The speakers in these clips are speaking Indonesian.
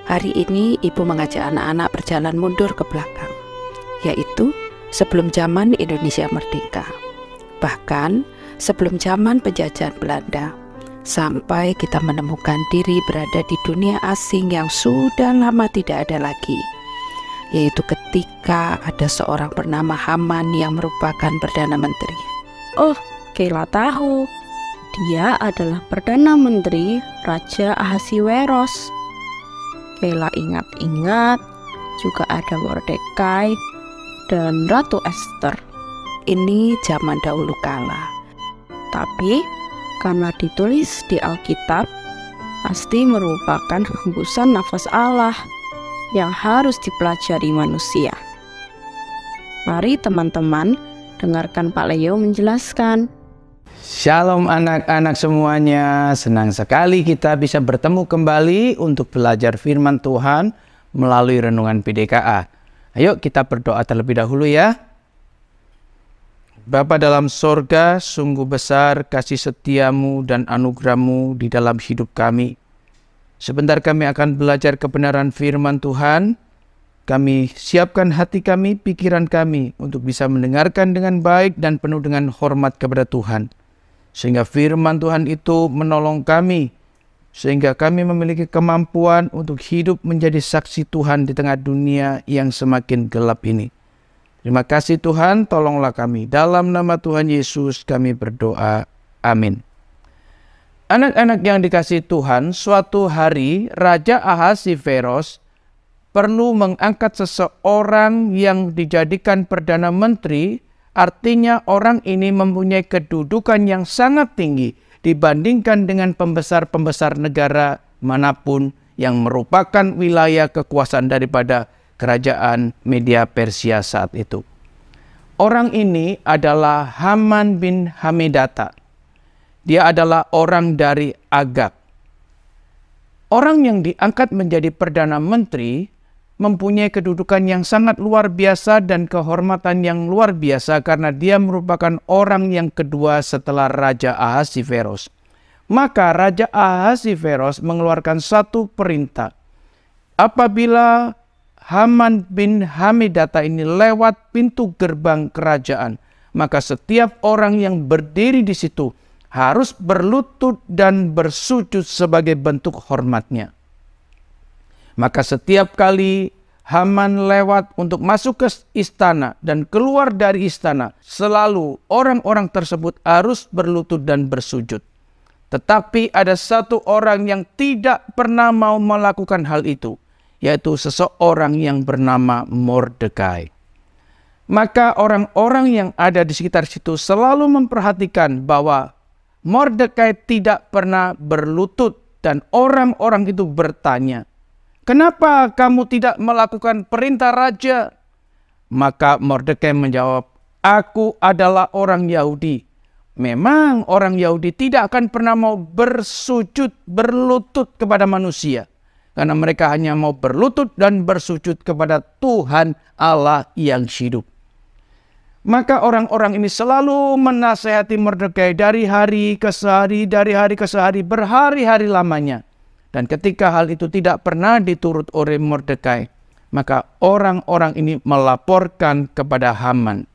Hari ini ibu mengajak anak-anak berjalan mundur ke belakang, yaitu sebelum zaman Indonesia merdeka, bahkan sebelum zaman penjajahan Belanda, sampai kita menemukan diri berada di dunia asing yang sudah lama tidak ada lagi, yaitu ketika ada seorang bernama Haman yang merupakan Perdana Menteri. Oh, Kayla tahu. Dia adalah Perdana Menteri Raja Ahasiweros. Kayla ingat-ingat juga ada Mordekai dan Ratu Esther. Ini zaman dahulu kala. Tapi karena ditulis di Alkitab, pasti merupakan hembusan nafas Allah yang harus dipelajari manusia. Mari teman-teman, dengarkan Pak Leo menjelaskan. Shalom anak-anak semuanya, senang sekali kita bisa bertemu kembali untuk belajar firman Tuhan melalui renungan PDKA. Ayo kita berdoa terlebih dahulu ya. Bapa dalam sorga, sungguh besar kasih setiamu dan anugerahmu di dalam hidup kami. Sebentar kami akan belajar kebenaran firman Tuhan. Kami siapkan hati kami, pikiran kami untuk bisa mendengarkan dengan baik dan penuh dengan hormat kepada Tuhan. Sehingga firman Tuhan itu menolong kami, sehingga kami memiliki kemampuan untuk hidup menjadi saksi Tuhan di tengah dunia yang semakin gelap ini. Terima kasih Tuhan, tolonglah kami. Dalam nama Tuhan Yesus kami berdoa. Amin. Anak-anak yang dikasihi Tuhan, suatu hari Raja Ahasiweros perlu mengangkat seseorang yang dijadikan Perdana Menteri. Artinya orang ini mempunyai kedudukan yang sangat tinggi dibandingkan dengan pembesar-pembesar negara manapun yang merupakan wilayah kekuasaan daripada kerajaan Media Persia saat itu. Orang ini adalah Haman bin Hamedata. Dia adalah orang dari Agag. Orang yang diangkat menjadi Perdana Menteri mempunyai kedudukan yang sangat luar biasa dan kehormatan yang luar biasa karena dia merupakan orang yang kedua setelah Raja Ahasiweros. Maka Raja Ahasiweros mengeluarkan satu perintah. Apabila Haman bin Hamedata ini lewat pintu gerbang kerajaan, maka setiap orang yang berdiri di situ harus berlutut dan bersujud sebagai bentuk hormatnya. Maka setiap kali Haman lewat untuk masuk ke istana dan keluar dari istana, selalu orang-orang tersebut harus berlutut dan bersujud. Tetapi ada satu orang yang tidak pernah mau melakukan hal itu, yaitu seseorang yang bernama Mordekai. Maka orang-orang yang ada di sekitar situ selalu memperhatikan bahwa Mordekai tidak pernah berlutut dan orang-orang itu bertanya, "Kenapa kamu tidak melakukan perintah raja?" Maka Mordekai menjawab, "Aku adalah orang Yahudi." Memang orang Yahudi tidak akan pernah mau bersujud, berlutut kepada manusia. Karena mereka hanya mau berlutut dan bersujud kepada Tuhan Allah yang hidup. Maka orang-orang ini selalu menasehati Mordekai dari hari ke hari, berhari-hari lamanya. Dan ketika hal itu tidak pernah diturut oleh Mordekai, maka orang-orang ini melaporkan kepada Haman.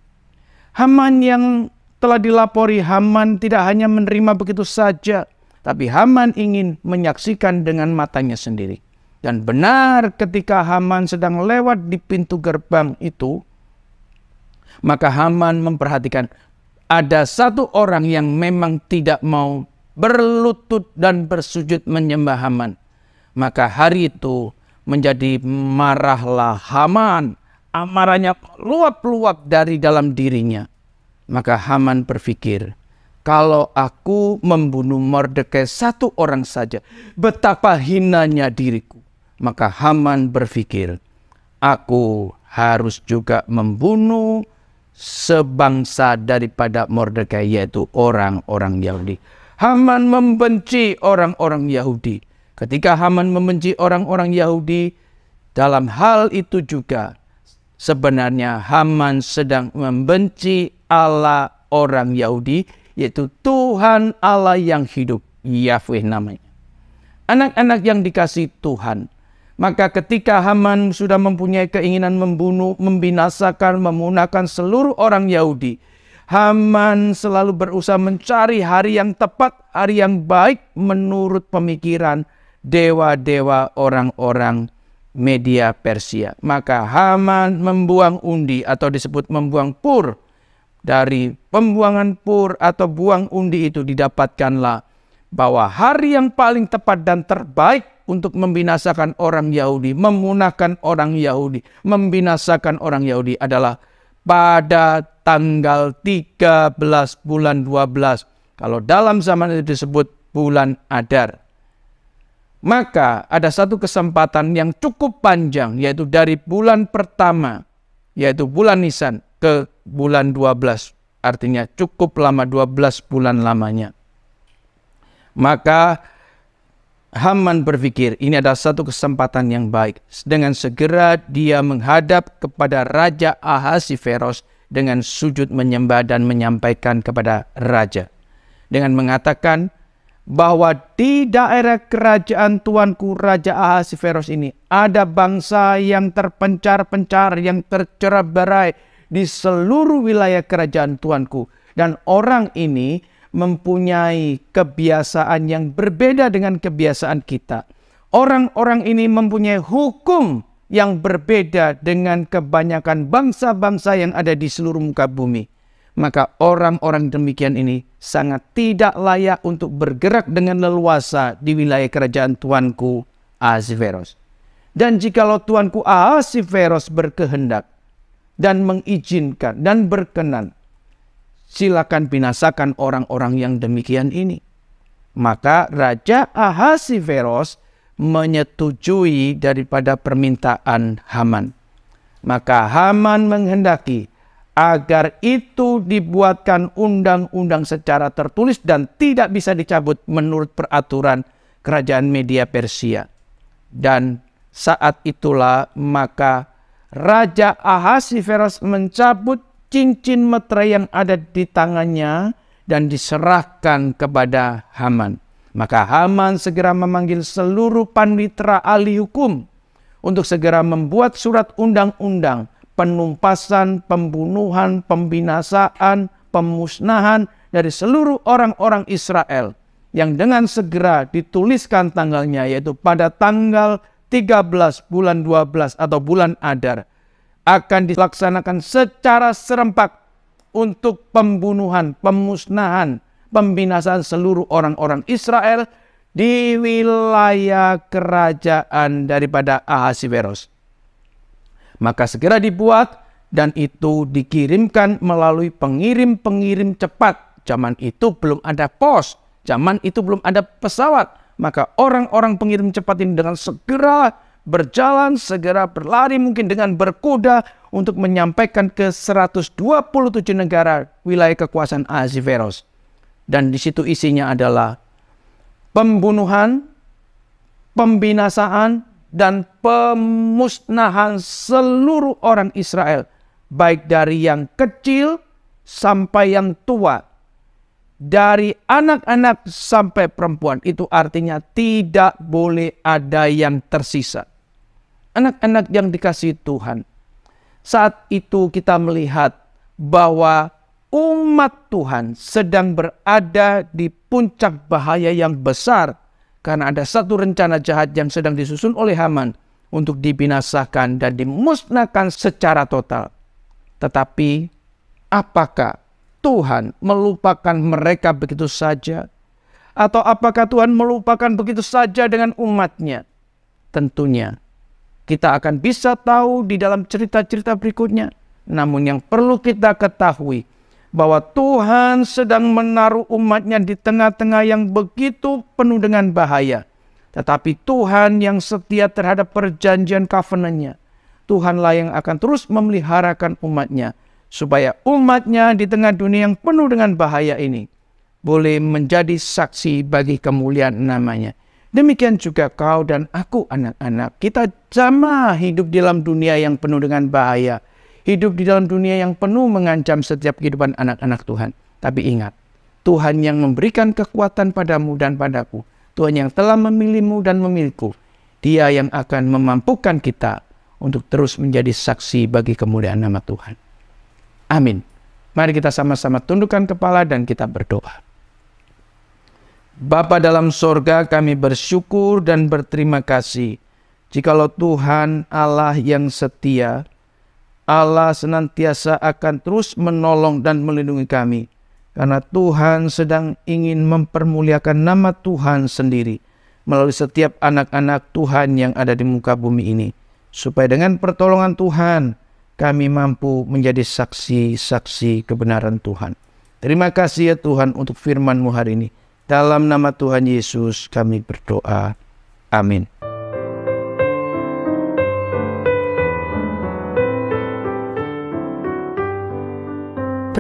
Haman yang telah dilapori, Haman tidak hanya menerima begitu saja, tapi Haman ingin menyaksikan dengan matanya sendiri. Dan benar ketika Haman sedang lewat di pintu gerbang itu, maka Haman memperhatikan ada satu orang yang memang tidak mau berlutut dan bersujud menyembah Haman. Maka hari itu menjadi marahlah Haman. Amarahnya luap-luap dari dalam dirinya. Maka Haman berpikir, kalau aku membunuh Mordekai satu orang saja, betapa hinanya diriku. Maka Haman berpikir, aku harus juga membunuh sebangsa daripada Mordekai, yaitu orang-orang Yahudi. Haman membenci orang-orang Yahudi. Ketika Haman membenci orang-orang Yahudi, dalam hal itu juga sebenarnya Haman sedang membenci Allah orang Yahudi, yaitu Tuhan Allah yang hidup, Yahweh namanya. Anak-anak yang dikasihi Tuhan, Maka ketika Haman sudah mempunyai keinginan membunuh, membinasakan, memunahkan seluruh orang Yahudi, Haman selalu berusaha mencari hari yang tepat, hari yang baik menurut pemikiran dewa-dewa orang-orang Media Persia. Maka Haman membuang undi atau disebut membuang pur. Dari pembuangan pur atau buang undi itu didapatkanlah bahwa hari yang paling tepat dan terbaik untuk membinasakan orang Yahudi, memunahkan orang Yahudi, membinasakan orang Yahudi adalah pada tanggal 13 bulan 12. Kalau dalam zaman itu disebut bulan Adar. Maka ada satu kesempatan yang cukup panjang, yaitu dari bulan pertama, yaitu bulan Nisan, ke bulan 12. Artinya cukup lama, 12 bulan lamanya. Maka Haman berpikir ini adalah satu kesempatan yang baik. Dengan segera dia menghadap kepada Raja Ahasveros dengan sujud menyembah dan menyampaikan kepada raja. Dengan mengatakan bahwa di daerah kerajaan tuanku Raja Ahasveros ini ada bangsa yang terpencar-pencar, yang tercerai-berai di seluruh wilayah kerajaan tuanku. Dan orang ini mempunyai kebiasaan yang berbeda dengan kebiasaan kita. Orang-orang ini mempunyai hukum yang berbeda dengan kebanyakan bangsa-bangsa yang ada di seluruh muka bumi. Maka orang-orang demikian ini sangat tidak layak untuk bergerak dengan leluasa di wilayah kerajaan tuanku Ahasveros. Dan jikalau tuanku Ahasveros berkehendak dan mengizinkan dan berkenan, silakan binasakan orang-orang yang demikian ini. Maka Raja Ahasveros menyetujui daripada permintaan Haman. Maka Haman menghendaki agar itu dibuatkan undang-undang secara tertulis dan tidak bisa dicabut menurut peraturan kerajaan Media Persia. Dan saat itulah maka Raja Ahasveros mencabut cincin meterai yang ada di tangannya dan diserahkan kepada Haman. Maka Haman segera memanggil seluruh panitera ahli hukum untuk segera membuat surat undang-undang penumpasan, pembunuhan, pembinasaan, pemusnahan dari seluruh orang-orang Israel yang dengan segera dituliskan tanggalnya, yaitu pada tanggal 13 bulan 12 atau bulan Adar, akan dilaksanakan secara serempak untuk pembunuhan, pemusnahan, pembinasaan seluruh orang-orang Israel di wilayah kerajaan daripada Ahasveros. Maka segera dibuat dan itu dikirimkan melalui pengirim-pengirim cepat. Zaman itu belum ada pos, zaman itu belum ada pesawat. Maka orang-orang pengirim cepat ini dengan segera berjalan, segera berlari, mungkin dengan berkuda untuk menyampaikan ke 127 negara wilayah kekuasaan Ahasveros. Dan di situ isinya adalah pembunuhan, pembinasaan, dan pemusnahan seluruh orang Israel, baik dari yang kecil sampai yang tua, dari anak-anak sampai perempuan. Itu artinya tidak boleh ada yang tersisa. Anak-anak yang dikasihi Tuhan, saat itu kita melihat bahwa umat Tuhan sedang berada di puncak bahaya yang besar, karena ada satu rencana jahat yang sedang disusun oleh Haman untuk dibinasakan dan dimusnahkan secara total. Tetapi apakah Tuhan melupakan mereka begitu saja? Atau apakah Tuhan melupakan begitu saja dengan umatnya? Tentunya kita akan bisa tahu di dalam cerita-cerita berikutnya. Namun yang perlu kita ketahui bahwa Tuhan sedang menaruh umatnya di tengah-tengah yang begitu penuh dengan bahaya. Tetapi Tuhan yang setia terhadap perjanjian covenant-Nya, Tuhanlah yang akan terus memeliharakan umatnya, supaya umatnya di tengah dunia yang penuh dengan bahaya ini boleh menjadi saksi bagi kemuliaan namanya. Demikian juga kau dan aku anak-anak, kita sama hidup di dalam dunia yang penuh dengan bahaya. Hidup di dalam dunia yang penuh mengancam setiap kehidupan anak-anak Tuhan. Tapi ingat, Tuhan yang memberikan kekuatan padamu dan padaku, Tuhan yang telah memilihmu dan memilihku, Dia yang akan memampukan kita untuk terus menjadi saksi bagi kemuliaan nama Tuhan. Amin. Mari kita sama-sama tundukkan kepala dan kita berdoa. Bapa dalam sorga, kami bersyukur dan berterima kasih jikalau Tuhan Allah yang setia, Allah senantiasa akan terus menolong dan melindungi kami, karena Tuhan sedang ingin mempermuliakan nama Tuhan sendiri melalui setiap anak-anak Tuhan yang ada di muka bumi ini, supaya dengan pertolongan Tuhan kami mampu menjadi saksi-saksi kebenaran Tuhan. Terima kasih ya Tuhan untuk firman-Mu hari ini. Dalam nama Tuhan Yesus kami berdoa. Amin.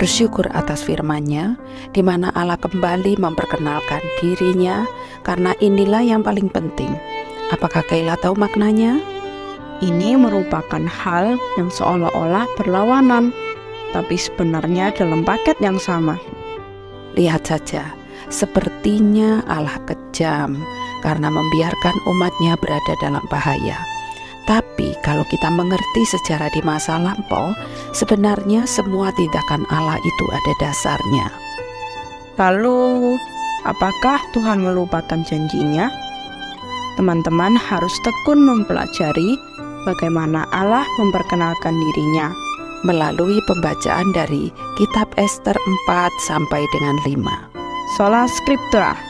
Bersyukur atas firman-Nya, di mana Allah kembali memperkenalkan dirinya, karena inilah yang paling penting. Apakah Kayla tahu maknanya? Ini merupakan hal yang seolah-olah berlawanan, tapi sebenarnya dalam paket yang sama. Lihat saja, sepertinya Allah kejam karena membiarkan umatnya berada dalam bahaya. Tapi kalau kita mengerti sejarah di masa lampau, sebenarnya semua tindakan Allah itu ada dasarnya. Lalu, apakah Tuhan melupakan janjinya? Teman-teman harus tekun mempelajari bagaimana Allah memperkenalkan dirinya melalui pembacaan dari kitab Ester 4 sampai dengan 5. Sola Scriptura.